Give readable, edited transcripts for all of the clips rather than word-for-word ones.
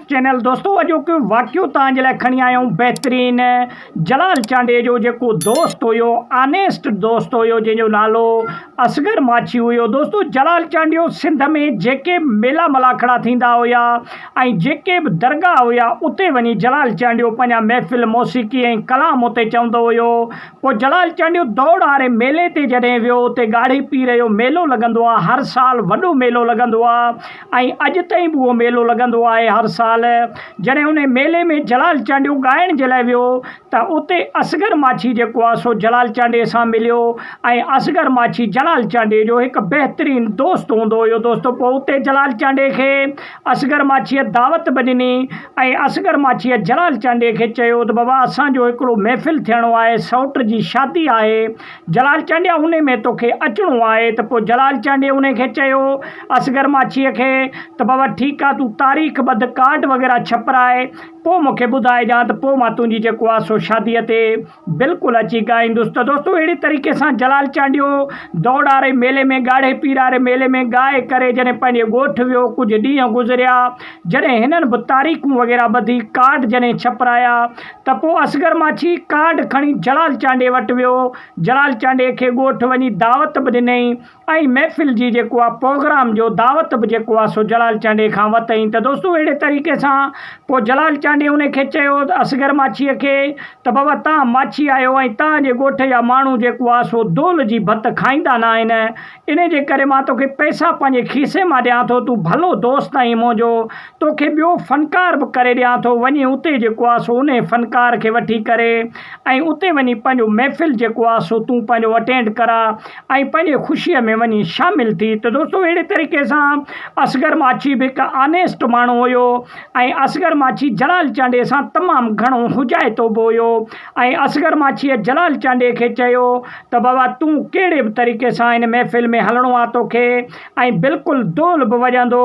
Channel दोस्तों अजो कि वाक़ियो तव्हांजे लाइ खणी आया आहियूं बेहतरीन जलाल चांडे जो जेको दोस्त हुयो आनेस्ट दोस्त हुयो जंहिंजो नालो असगर माछी हुयो। दोस्तों जलाल चांडियो सिंध में जेके मेला मलाखड़ा थींदा हुया ऐं जेके बि दरगाह हुया उते वञी जलाल चांडियो पंहिंजा महफ़िल मौसीक़ी ऐं कलाम उते चवंदो हुयो। पोइ जलाल चांडियो दौड़ वारे मेले ते जॾहिं वियो उते ॻाढ़ी पीर जो मेलो लॻंदो आहे, हर साल वॾो मेलो लॻंदो आहे ऐं अॼु ताईं बि उहो मेलो लॻंदो आहे हर साल। जॾहिं उन मेले में जलाल चांडियो ॻाइण जे लाइ वियो त उते असगर माछी जेको आहे सो जलाल चांडे सां मिलियो ऐं असगर माछी जलाल चांडे जो हिकु बहितरीन दोस्त हूंदो हुयो। दोस्तों पोइ उते जलाल चांडे खे असगर माछीअ दावत बि ॾिनी ऐं असगर माछीअ जलाल चांडे खे चयो त बाबा असांजो हिकिड़ो महफ़िल थियणो आहे, सौट जी शादी आहे, जलाल चांडिया उन में तोखे अचिणो आहे। त पोइ जलाल चांडे उन खे चयो असगर माछीअ खे त बाबा ठीकु आहे, तूं तारीख़ बद कार्ड वग़ैरह छपराए पोइ मूंखे ॿुधाइजांइ त पोइ मां तुंहिंजी जेको आहे सो शादीअ ते बिल्कुलु अची ॻाईंदुसि। त दोस्तों अहिड़े तरीक़े सां जलाल चांडियो दौड़ वारे मेले में ॻाढ़े पीर वारे मेले में ॻाए करे जॾहिं पंहिंजे ॻोठु वियो, कुझु ॾींहं गुज़रिया, जॾहिं हिननि बि तारीख़ूं वग़ैरह ॿधी कार्ड जॾहिं छपराया त पोइ असगर माछी कार्ड खणी जलाल चांडे वटि वियो। जलाल चांडे खे ॻोठु वञी दावत बि ॾिनई ऐं महफ़िल जी जेको आहे प्रोग्राम जो दावत बि जेको आहे सो जलाल चांडे खां वरितई। त दोस्तों अहिड़े तरीक़े सां पोइ जलाल चांडे उन खे चयो असगर माछीअ खे त बाबा तव्हां माछी आहियो ऐं तव्हांजे ॻोठ जा माण्हू जेको आहे सो दोल जी भत खाईंदा न आहिनि, इन जे करे मां तोखे पैसा पंहिंजे खीसे मां ॾियां थो, तूं भलो दोस्त आहीं मुंहिंजो, तोखे ॿियो फ़नकार बि करे ॾियां थो, वञी उते जेको आहे सो उन फ़नकार खे वठी करे ऐं उते वञी पंहिंजो महफ़िल जेको आहे सो तूं पंहिंजो अटेंड करा ऐं पंहिंजे ख़ुशीअ में वञी शामिल थी। त दोस्तों अहिड़े तरीक़े सां असगर माछी बि हिकु आनेस्ट माण्हू हुयो ऐं असगर माछी जलाल चांडे सां तमामु घणो हुजाइतो बि हुयो ऐं असगर माछीअ जलाल चांडे खे चयो त बाबा तूं कहिड़े बि तरीक़े सां हिन महफ़िल में हलणो आहे तोखे ऐं बिल्कुलु दोल बि वॼंदो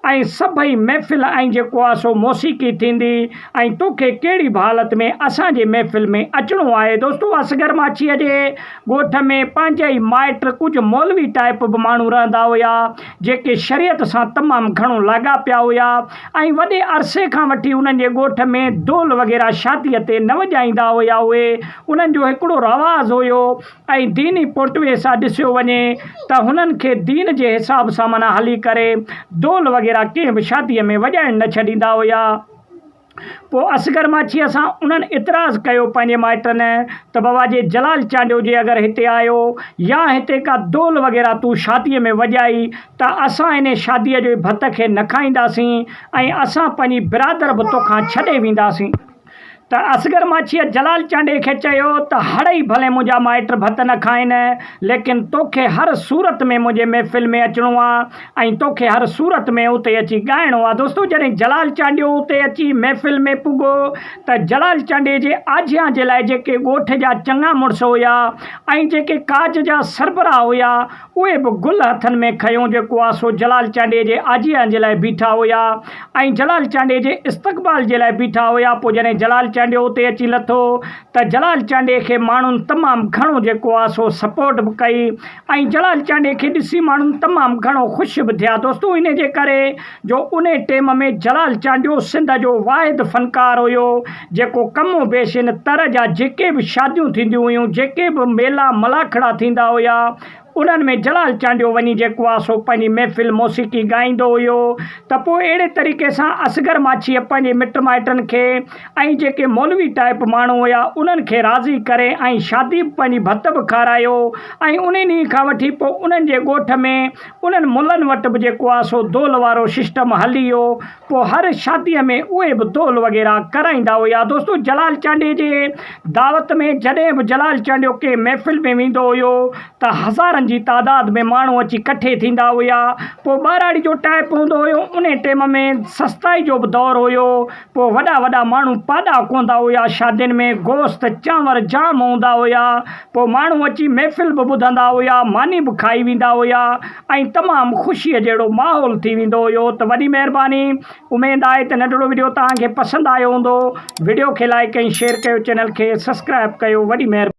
ऐं सभई महफ़िल ऐं जेको आहे सो मौसीक़ी थींदी ऐं तोखे कहिड़ी बि हालत में असांजे महफ़िल में अचिणो आहे। दोस्तों असगर माछीअ जे ॻोठ में पंहिंजा ई माइट कुझु मौलवी टाइप बि माण्हू रहंदा हुया जेके शरीयत सां तमामु घणो लाॻापिया हुया ऐं वॾे अरसे खां वठी उन्हनि जे ॻोठ में दोल वग़ैरह शादीअ ते न वॼाईंदा हुया। उहे उन्हनि जो हिकिड़ो रवाज़ु हुयो ऐं दीनी पोटवे सां ॾिसियो वञे त हुननि खे दीन जे हिसाब सां माना हली करे दोल वग़ैरह कंहिं बि शादीअ में वॼाइण न छॾींदा हुया। पोइ असगर माछीअ सां उन्हनि इतराज़ु कयो पंहिंजे माइटनि त बाबा जे जलाल चांडियो जे अगरि हिते आयो या हिते का दोल वग़ैरह तूं शादीअ में वॼाई त असां इन शादीअ जे भत खे न खाईंदासीं ऐं असां पंहिंजी बिरादर बि तोखां छॾे वेंदासीं। त असगर माछीअ जलाल चांडे खे चयो त हड़ई भले मुंहिंजा माइट भत न खाइनि, लेकिन तोखे हर सूरत में मुंहिंजे महफ़िल में अचिणो आहे ऐं तोखे हर सूरत में उते अची ॻाइणो आहे। दोस्तों जॾहिं जलाल चांडियो उते अची महफ़िल में पुॻो त जलाल चांडे जे आजियां जे लाइ जेके ॻोठ जा चङा मुड़ुस हुया ऐं जेके काज जा सरबराह हुया उहे बि गुल हथनि में खयों जेको आहे सो जलाल चांडे जे आजियां जे लाइ बीठा हुया ऐं जलाल चांडे जे इस्तक़बाल जे लाइ बीठा हुया। पोइ जॾहिं जलाल चांडियो उते अची लथो त जलाल चांडे खे माण्हुनि तमामु घणो जेको आहे सो सपोर्ट बि कई ऐं जलाल चांडे खे ॾिसी माण्हू तमामु घणो ख़ुशि बि थिया। दोस्तों इन जे करे जो उन टाइम में जलाल चांडियो सिंध जो वाहिद फ़नकार हुयो जेको कमो बेश इन तरह जा जेके बि शादियूं थींदियूं हुयूं, जेके बि मेला मलाखड़ा थींदा हुया उन्हनि में जलाल चांडियो वञी जेको आहे सो पंहिंजी महफ़िल मौसीक़ी ॻाईंदो हुयो। त पोइ अहिड़े तरीक़े सां असगर माछीअ पंहिंजे मिट माइटनि खे ऐं जेके मौलवी टाइप माण्हू हुया उन्हनि खे राज़ी करे ऐं शादी पंहिंजी भत बि खारायो ऐं उन ॾींहं खां वठी पोइ उन्हनि जे ॻोठ में उन्हनि मुलनि वटि बि जेको आहे सो दोल वारो सिस्टम हली वियो। पोइ हर शादीअ में उहे बि दोल वग़ैरह कराईंदा हुया। दोस्तों जलाल चांडे जे दावत में जॾहिं बि जलाल चांडियो के महफ़िल में वेंदो हुयो त हज़ारनि जी तादाद में माण्हू अची इकट्ठे थींदा हुया। पोइ ॿाराड़ी जो टाइप हूंदो हुयो, उन टाइम में सस्ताई जो बि दौरु हुयो। पोइ वॾा वॾा माण्हू पाॾा कोंदा हुया, शादियुनि में गोश्त चांवर जाम हूंदा हुया। पोइ माण्हू अची महफ़िल बि ॿुधंदा हुया, मानी बि खाई वेंदा हुया ऐं तमामु ख़ुशीअ जहिड़ो माहौल थी वेंदो हुयो। त वॾी महिरबानी, उमेदु आहे त नंढिड़ो वीडियो तव्हांखे पसंदि आयो हूंदो। वीडियो खे लाइक ऐं शेयर कयो, चैनल खे सब्सक्राइब कयो। वॾी महिरबानी।